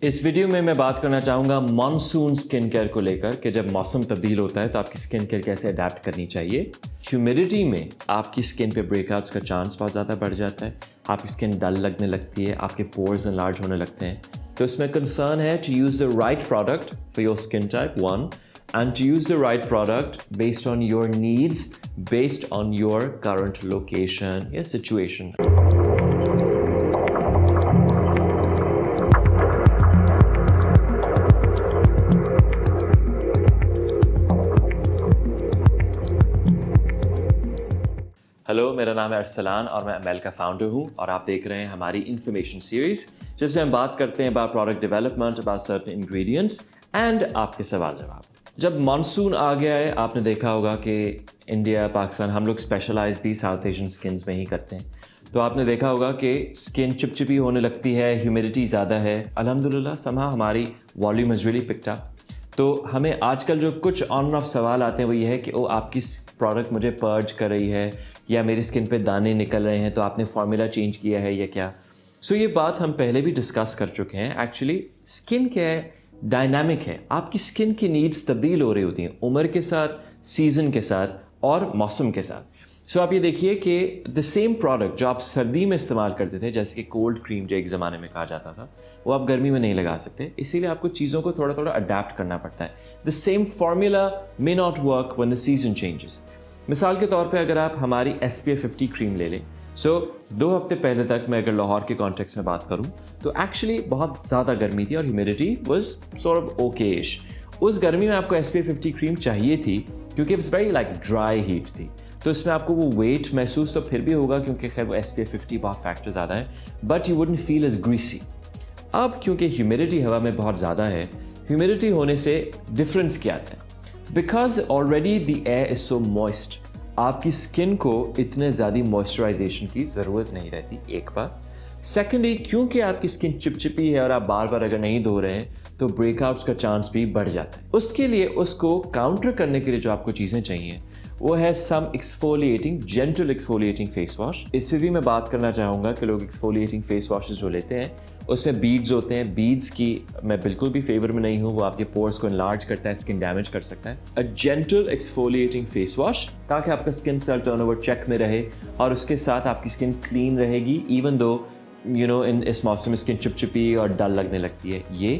इस वीडियो में मैं बात करना चाहूँगा मॉनसून स्किन केयर को लेकर कि जब मौसम तब्दील होता है तो आपकी स्किन केयर कैसे अडेप्ट करनी चाहिए। ह्यूमिडिटी में आपकी स्किन पे ब्रेकआउट्स का चांस बहुत ज़्यादा बढ़ जाता है, आपकी स्किन डल लगने लगती है, आपके पोर्स एनलार्ज होने लगते हैं। तो इसमें कंसर्न है to use the right product for your skin type one and to use the right product based on your needs, based on your current location या situation. हेलो, मेरा नाम है अरसलान और मैं एमएल का फाउंडर हूँ और आप देख रहे हैं हमारी इन्फॉर्मेशन सीरीज़ जिसमें हम बात करते हैं about product development, about certain ingredients and आपके सवाल जवाब। जब मानसून आ गया है, आपने देखा होगा कि इंडिया, पाकिस्तान, हम लोग स्पेशलाइज भी साउथ एशियन स्किन्स में ही करते हैं। तो आपने देखा होगा कि स्किन चिपचिपी होने लगती है, ह्यूमिडिटी ज़्यादा है। अल्हम्दुलिल्लाह समहाउ हमारी volume is really picked up. तो हमें आजकल जो कुछ ऑन ऑफ सवाल आते हैं वो ये है कि आपकी प्रोडक्ट मुझे पर्ज कर रही है या मेरी स्किन पे दाने निकल रहे हैं, तो आपने फार्मूला चेंज किया है या क्या। सो ये बात हम पहले भी डिस्कस कर चुके हैं। एक्चुअली स्किन क्या है, डायनामिक है। आपकी स्किन की नीड्स तब्दील हो रही होती हैं उम्र के साथ, सीज़न के साथ और मौसम के साथ। सो आप ये देखिए कि द सेम प्रोडक्ट जो आप सर्दी में इस्तेमाल करते थे, जैसे कि कोल्ड क्रीम जो एक ज़माने में कहा जाता था, वो आप गर्मी में नहीं लगा सकते। इसीलिए आपको चीज़ों को थोड़ा थोड़ा अडेप्ट करना पड़ता है। The same formula may not work when the season changes. मिसाल के तौर पे अगर आप हमारी SPF 50 क्रीम ले लें, सो 2 हफ्ते पहले तक मैं अगर लाहौर के कॉन्टेक्स्ट में बात करूं तो एक्चुअली बहुत ज़्यादा गर्मी थी और humidity was sort of Okesh. उस गर्मी में आपको SPF 50 क्रीम चाहिए थी क्योंकि it's very like dry heat थी। तो इसमें आपको वो वेट महसूस तो फिर भी होगा क्योंकि खैर वो SPF 50 बहुत फैक्टर ज़्यादा है, but you wouldn't feel as greasy. अब क्योंकि ह्यूमिडिटी हवा में बहुत ज़्यादा है, ह्यूमिडिटी होने से डिफरेंस क्या आता है? Because already the air is so moist, आपकी स्किन को इतने ज़्यादा मॉइस्चराइजेशन की ज़रूरत नहीं रहती, एक बार। सेकेंडली, क्योंकि आपकी स्किन चिपचिपी है और आप बार बार अगर नहीं धो रहे हैं तो ब्रेकआउट्स का चांस भी बढ़ जाता है। उसके लिए, उसको काउंटर करने के लिए जो आपको चीज़ें चाहिए वो है some exfoliating, gentle exfoliating face wash. इस पर भी मैं बात करना चाहूँगा कि लोग एक्सफोलिएटिंग फेस वॉशेस जो लेते हैं उसमें बीड्स होते हैं। बीड्स की मैं बिल्कुल भी फेवर में नहीं हूँ, वो आपके पोर्स को इनलार्ज करता है, स्किन डैमेज कर सकता है। A gentle exfoliating face wash, ताकि आपका स्किन सेल टर्नओवर चेक में रहे और उसके साथ आपकी स्किन क्लीन रहेगी, इवन दो इस मौसम में स्किन चिपचिपी और डल लगने लगती है ये।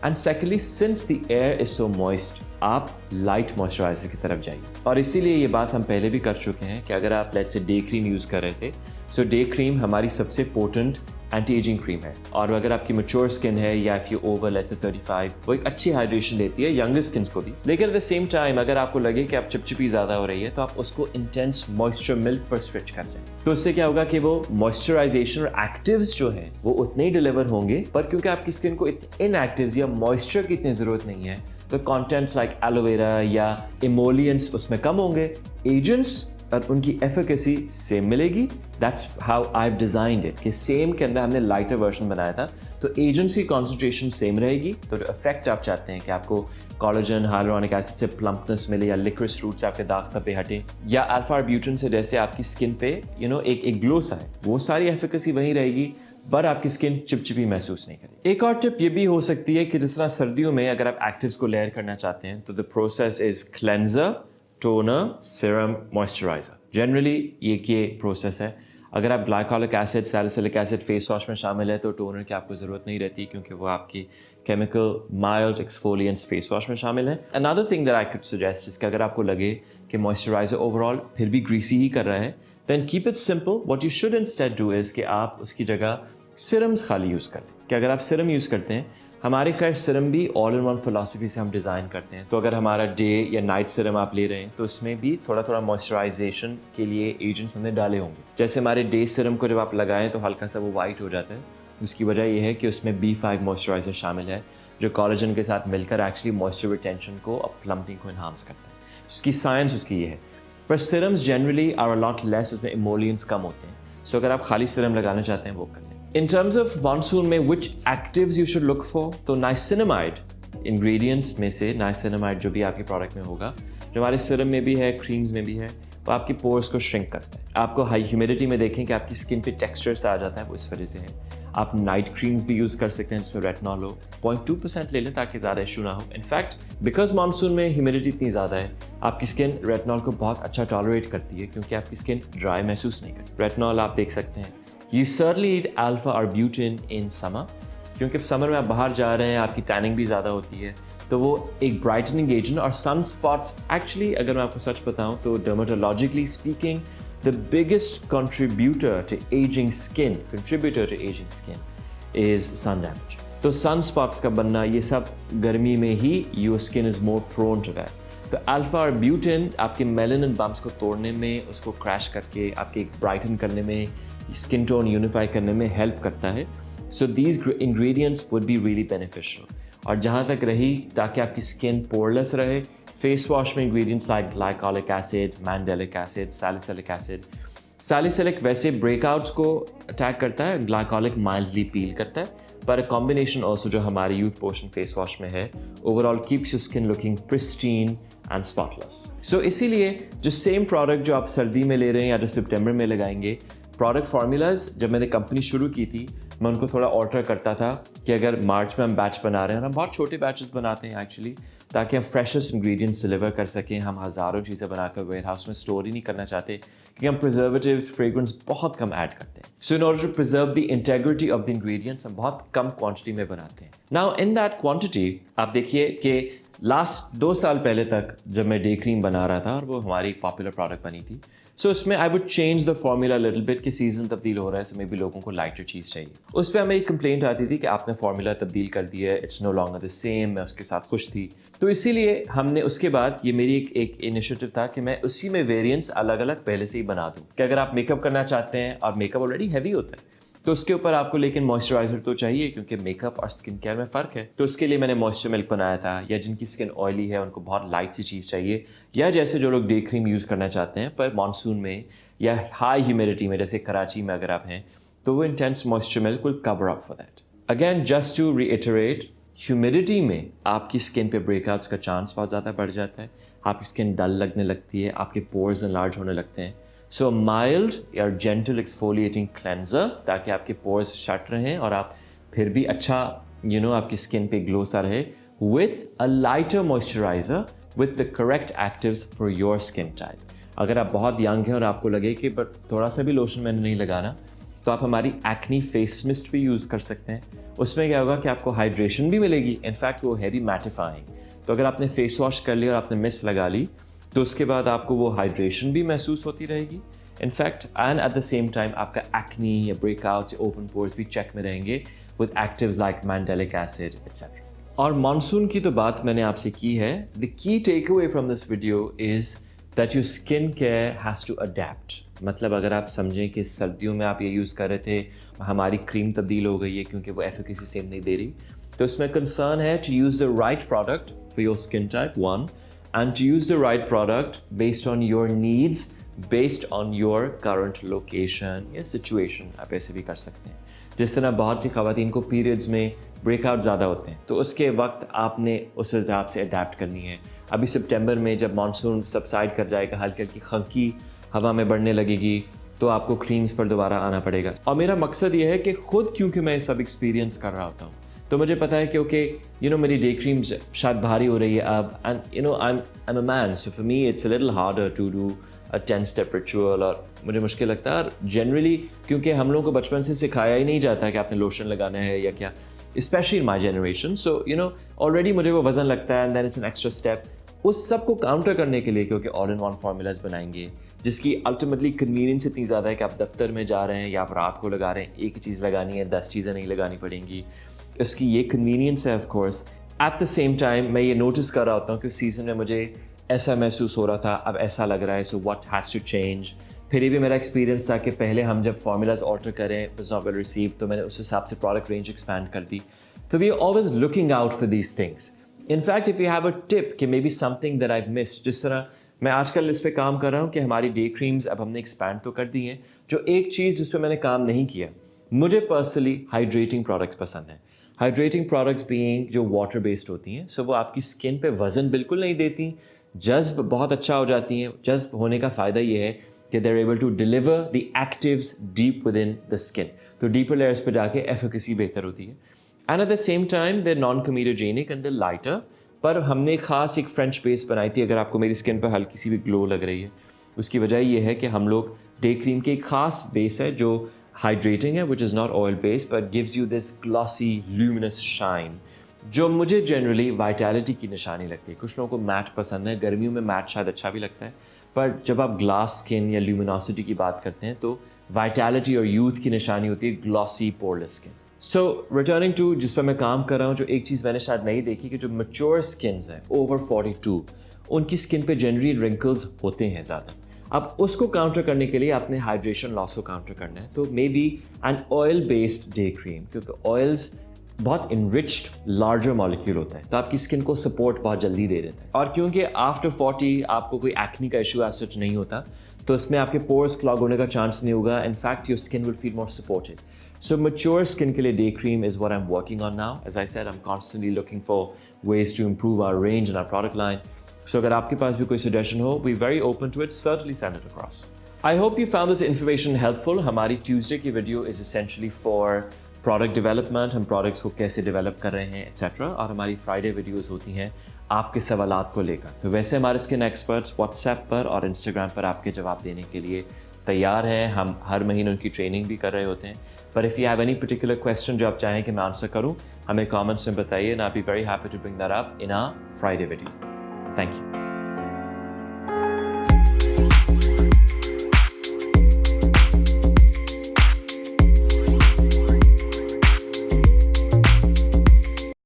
And secondly, since the air is so moist, आप लाइट मॉइस्चराइजर की तरफ जाइए। और इसीलिए ये बात हम पहले भी कर चुके हैं कि अगर आप let's say day cream use कर रहे थे, सो डे क्रीम हमारी सबसे पोटेंट एंटी एजिंग क्रीम है। और अगर आपकी मैच्योर स्किन है या if you over let's say 35, वो एक अच्छी हाइड्रेशन देती है यंगर स्किन को भी। लेकिन एट द सेम टाइम अगर आपको लगे कि आप चिपचिपी ज़्यादा हो रही है तो आप उसको इंटेंस मॉइस्चर मिल्क पर स्विच कर जाए। तो उससे क्या होगा कि वो मॉइस्चराइजेशन और एक्टिव्स जो हैं वो उतने ही डिलीवर होंगे, पर क्योंकि आपकी स्किन को इनएक्टिव्स या मॉइस्चर की इतनी ज़रूरत नहीं है तो कंटेंट्स लाइक एलोवेरा या इमोलियंट्स उसमें कम होंगे। एजेंट्स और उनकी एफिकेसी सेम मिलेगी। That's how I have designed it कि सेम के अंदर हमने लाइटर वर्जन बनाया था, तो एजेंट्स की कॉन्सेंट्रेशन सेम रहेगी। तो जो इफेक्ट आप चाहते हैं कि आपको कोलेजन, हाइलुरोनिक एसिड से प्लम्पनेस मिले या लिक्विड रूट से आपके दाग धब्बे हटे या अल्फा ब्यूटिन से जैसे आपकी स्किन पे एक ग्लो सा है, वो सारी एफिकेसी वहीं रहेगी, पर आपकी स्किन चिपचिपी महसूस नहीं करेगी। एक और टिप ये भी हो सकती है कि जिस तरह सर्दियों में अगर आप एक्टिव्स को लेयर करना चाहते हैं तो the process is cleanser, toner, serum, moisturiser. Generally ये प्रोसेस है। अगर आप glycolic acid, salicylic acid face wash में शामिल है तो टोनर की आपको ज़रूरत नहीं रहती क्योंकि वो आपकी chemical mild exfoliants face wash में शामिल है। Another thing that I could suggest is कि अगर आपको लगे कि मॉइस्चराइजर ओवरऑल फिर भी ग्रीसी ही कर रहा है, then keep it simple. What you should instead do is कि आप उसकी जगह सिरम्स खाली यूज़ कर लें। कि अगर आप सिरम यूज़ करते हैं, हमारे खैर सिरम भी ऑल इन वन फिलॉसफी से हम डिज़ाइन करते हैं, तो अगर हमारा डे या नाइट सिरम आप ले रहे हैं तो उसमें भी थोड़ा थोड़ा मॉइस्चराइजेशन के लिए एजेंट्स हमने डाले होंगे। जैसे हमारे डे सिरम को जब आप लगाएं तो हल्का सा वो वाइट हो जाता है, उसकी वजह यह है कि उसमें B5 मॉइस्चराइजर शामिल है जो कोलेजन के साथ मिलकर एक्चुअली मॉइस्चर रिटेंशन को और प्लम्पिंग को इन्हांस करता है। उसकी साइंस उसकी ये है। पर serums generally are a lot less, उसमें इमोलियंट्स कम होते हैं। सो अगर आप खाली सिरम लगाना चाहते हैं वो कर लें। इन टर्म्स ऑफ मानसून में which actives you should look for, तो नाइसिनामाइड इंग्रेडिएंट्स में से नाइसिनामाइड जो भी आपके प्रोडक्ट में होगा, जो हमारे सिरम में भी है, क्रीम्स में भी है, वो आपकी पोर्स को श्रिंक करता है। आपको हाई ह्यूमिडिटी में देखें कि आपकी स्किन पे टेक्सचर सा आ जाता है, वो इस वजह से है। आप नाइट क्रीम्स भी यूज़ कर सकते हैं जिसमें रेटिनॉल हो, 0.2% ले लें ताकि ज़्यादा इशू ना हो। इनफैक्ट बिकॉज मानसून में ह्यूमिडिटी इतनी ज़्यादा है, आपकी स्किन रेटिनॉल को बहुत अच्छा टॉलरेट करती है क्योंकि आपकी स्किन ड्राई महसूस नहीं करती। रेटिनॉल आप देख सकते हैं। You certainly need alpha arbutin in summer, क्योंकि समर में आप बाहर जा रहे हैं, आपकी टैनिंग भी ज़्यादा होती है, तो वो एक ब्राइटनिंग एजेंट। और सन स्पॉट्स एक्चुअली अगर मैं आपको सच बताऊं तो dermatologically speaking the biggest contributor to ageing skin is sun damage. तो सन स्पॉट्स का बनना, ये सब गर्मी में ही your skin is more prone to that. तो अल्फा आर्ब्यूटिन आपके मेलानिन बम्प्स को तोड़ने में, उसको क्रैश करके आपके ब्राइटन करने में, स्किन टोन यूनिफाई करने में हेल्प करता है। So these ingredients would be really beneficial. और जहाँ तक रही ताकि आपकी स्किन पोरलेस रहे, फेस वॉश में ingredients like glycolic acid, mandelic acid, salicylic acid. Salicylic वैसे ब्रेकआउट्स को अटैक करता है, ग्लाइकोलिक माइल्डली पील करता है, पर कॉम्बिनेशन ऑल्सो जो हमारे यूथ पोर्शन फेस वॉश में है overall keeps your skin looking pristine and spotless. So इसीलिए जो सेम प्रोडक्ट जो आप सर्दी में ले रहे हैं या जो सितंबर में लगाएंगे, प्रोडक्ट फार्मूलाज जब मैंने कंपनी शुरू की थी मैं उनको थोड़ा ऑल्टर करता था कि अगर मार्च में हम बैच बना रहे हैं, हम बहुत छोटे बैचेस बनाते हैं एक्चुअली, ताकि हम फ्रेशेस्ट इंग्रेडिएंट्स डिलीवर कर सकें। हम हज़ारों चीज़ें बनाकर वेयर हाउस में स्टोर ही नहीं करना चाहते क्योंकि हम प्रिजर्वेटिव्स, फ्रेग्रेंस बहुत कम ऐड करते हैं। So in order to preserve the integrity of the ingredients हम बहुत कम क्वांटिटी में बनाते हैं। नाउ इन दैट क्वांटिटी आप देखिए कि लास्ट 2 साल पहले तक जब मैं डे क्रीम बना रहा था और वो हमारी पॉपुलर प्रोडक्ट बनी थी, सो उसमें I would change the formula little bit कि सीजन तब्दील हो रहा है, तो मे बी लोगों को लाइटर चीज़ चाहिए। उस पर हमें एक कंप्लेंट आती थी कि आपने फॉर्मूला तब्दील कर दिया है, it's no longer the same. मैं उसके साथ खुश थी, तो इसीलिए हमने उसके बाद ये मेरी एक इनिशिएटिव था कि मैं उसी में वेरिएंट्स अलग अलग पहले से ही बना दूँ कि अगर आप मेकअप करना चाहते हैं और मेकअप ऑलरेडी हैवी होता है तो उसके ऊपर आपको लेकिन मॉइस्चराइजर तो चाहिए क्योंकि मेकअप और स्किन केयर में फ़र्क है। तो उसके लिए मैंने मॉइस्चर मिल्क बनाया था, या जिनकी स्किन ऑयली है उनको बहुत लाइट सी चीज़ चाहिए, या जैसे जो लोग डे क्रीम यूज़ करना चाहते हैं पर मानसून में या हाई ह्यूमिडिटी में, जैसे कराची में अगर आप हैं, तो वो intense moisture milk will cover up for that. Again just to reiterate, humidity में आपकी स्किन पे ब्रेकआउट्स का चांस बहुत ज़्यादा बढ़ जाता है, आपकी स्किन डल लगने लगती है, आपके पोर्स एनलार्ज होने लगते हैं। सो माइल्ड या जेंटल एक्सफोलिएटिंग क्लेंजर, ताकि आपके पोर्स शट रहें और आप फिर भी अच्छा आपकी स्किन पे ग्लो सा रहे, with a lighter moisturiser with the correct actives for your skin type. अगर आप बहुत यंग हैं और आपको लगे कि बट थोड़ा सा भी लोशन मैंने नहीं लगाना, तो आप हमारी एक्नी फेस मिस्ट भी यूज़ कर सकते हैं। उसमें क्या होगा कि आपको हाइड्रेशन भी मिलेगी, इनफैक्ट वो है भी मैटिफाइंग। तो अगर आपने फेस वॉश कर लिया और आपने मिस्ट लगा ली तो उसके बाद आपको वो हाइड्रेशन भी महसूस होती रहेगी in fact, and at the same time आपका एक्नी या ब्रेकआउट या ओपन पोर्स भी चेक में रहेंगे with actives like mandelic acid etcetera. और मानसून की तो बात मैंने आपसे की है। The key takeaway from this video is that your skin care has to adapt. मतलब अगर आप समझें कि सर्दियों में आप ये यूज़ कर रहे थे, हमारी क्रीम तब्दील हो गई है क्योंकि वो एफिकेसी सेम नहीं दे रही, तो इसमें कंसर्न है to use the right product for your skin type one, and to use the right product based on your needs, based on your current location या situation। आप ऐसे भी कर सकते हैं। जिस तरह बहुत सी ख़वातीन को पीरियड्स में ब्रेकआउट ज़्यादा होते हैं, तो उसके वक्त आपने उस हिसाब से अडेप्ट करनी है। अभी सितंबर में जब मानसून सबसाइड कर जाएगा, हल्की हल्की खंकी हवा में बढ़ने लगेगी, तो आपको क्रीम्स पर दोबारा आना पड़ेगा। और मेरा मकसद ये है कि खुद क्योंकि मैं सब एक्सपीरियंस कर रहा होता हूँ, तो मुझे पता है कि ओके मेरी डे क्रीम शायद भारी हो रही है अब, and I am a man, so for me it's a little harder to do a 10 step ritual, और मुझे मुश्किल लगता है। और जनरली क्योंकि हम लोगों को बचपन से सिखाया ही नहीं जाता है कि आपने लोशन लगाना है या क्या, specially in my generation. So already मुझे वो वजन लगता है and then it's an extra step. उस सब को काउंटर करने के लिए क्योंकि ऑल इन वन फार्मूलाज बनाएंगे जिसकी अल्टीमेटली कन्वीनियंस इतनी ज़्यादा है कि आप दफ्तर में जा रहे हैं या आप रात को लगा रहे हैं, एक ही चीज़ लगानी है, 10 चीज़ें नहीं लगानी पड़ेंगी। इसकी ये कन्वीनियंस है of course. Eight the same time मैं ये नोटिस कर रहा होता हूँ कि सीज़न में मुझे ऐसा महसूस हो रहा था, अब ऐसा लग रहा है, so what has to change. फिर ये भी मेरा एक्सपीरियंस था कि पहले हम जब फार्मूलाज ऑल्टर करें वाज नॉट वेल रिसीव, तो मैंने उस हिसाब से प्रोडक्ट रेंज एक्सपैंड कर दी। तो we are always looking out for these things. In fact if you have a tip कि may be something that I missed, जिस तरह मैं आजकल इस पे काम कर रहा हूँ कि हमारी डे क्रीम्स अब हमने एक्सपैंड तो कर दी हैं। जो एक चीज़ जिस पे मैंने काम नहीं किया, मुझे पर्सनली हाइड्रेटिंग प्रोडक्ट्स पसंद हैं। हाइड्रेटिंग प्रोडक्ट्स बीइंग जो वाटर बेस्ड होती हैं, सो वो आपकी स्किन पे वज़न बिल्कुल नहीं देती, जज़्ब बहुत अच्छा हो जाती हैं। जज़्ब होने का फ़ायदा ये है कि they're able to deliver the actives deep within the skin. तो deeper layers पे जाके efficacy बेहतर होती है. And at the same time they're non-comedogenic and they're lighter. पर हमने ख़ास एक फ्रेंच बेस बनाई थी. अगर आपको मेरी स्किन पर हल्की सी भी ग्लो लग रही है, उसकी वजह ये है कि हम लोग डे क्रीम की एक ख़ास बेस है जो हाइड्रेटिंग है, which is not oil based but gives you this glossy luminous shine, जो मुझे जनरली वाइटैलिटी की निशानी लगती है. कुछ लोगों को मैट पसंद है, गर्मियों में मैट शायद अच्छा भी लगता है, पर जब आप ग्लास स्किन या ल्यूमिनोसिटी की बात करते हैं तो वाइटैलिटी और यूथ की निशानी होती है glossy poreless skin. So returning to जिस पर मैं काम कर रहा हूँ, जो एक चीज़ मैंने शायद नहीं देखी कि जो मैच्योर स्किन्स हैं ओवर 42, उनकी स्किन पे जनरली रिंकल्स होते हैं ज़्यादा. अब उसको काउंटर करने के लिए आपने हाइड्रेशन लॉस को काउंटर करना है, तो may be an oil based day cream, क्योंकि ऑयल्स बहुत इनरिच्ड लार्जर मॉलिक्यूल होता है, तो आपकी स्किन को सपोर्ट बहुत जल्दी दे देता है. और क्योंकि आफ्टर 40 आपको कोई एक्नी का इशू एज सच नहीं होता, तो इसमें आपके पोर्स क्लॉग होने का चांस नहीं होगा. In fact your skin will feel more supported. So mature skin के लिए day cream is what I'm working on now. As I said, I'm constantly looking for ways to improve our range and our product line. So अगर आपके पास भी कोई suggestion हो, we're very open to it. Certainly send it across. I hope you found this information helpful. हमारी Tuesday की video is essentially for product development, हम products को कैसे develop कर रहे हैं, etc. और हमारी Friday videos होती हैं आपके सवालात को लेकर. तो वैसे हमारे skin experts WhatsApp पर और Instagram पर आपके जवाब देने के लिए तैयार हैं. हम हर महीने उनकी ट्रेनिंग भी कर रहे होते हैं. पर if you have any particular question जो आप चाहें कि मैं आंसर करूं, हमें कमेंट्स में बताइए, and I be very happy to bring that up in a Friday video. Thank you.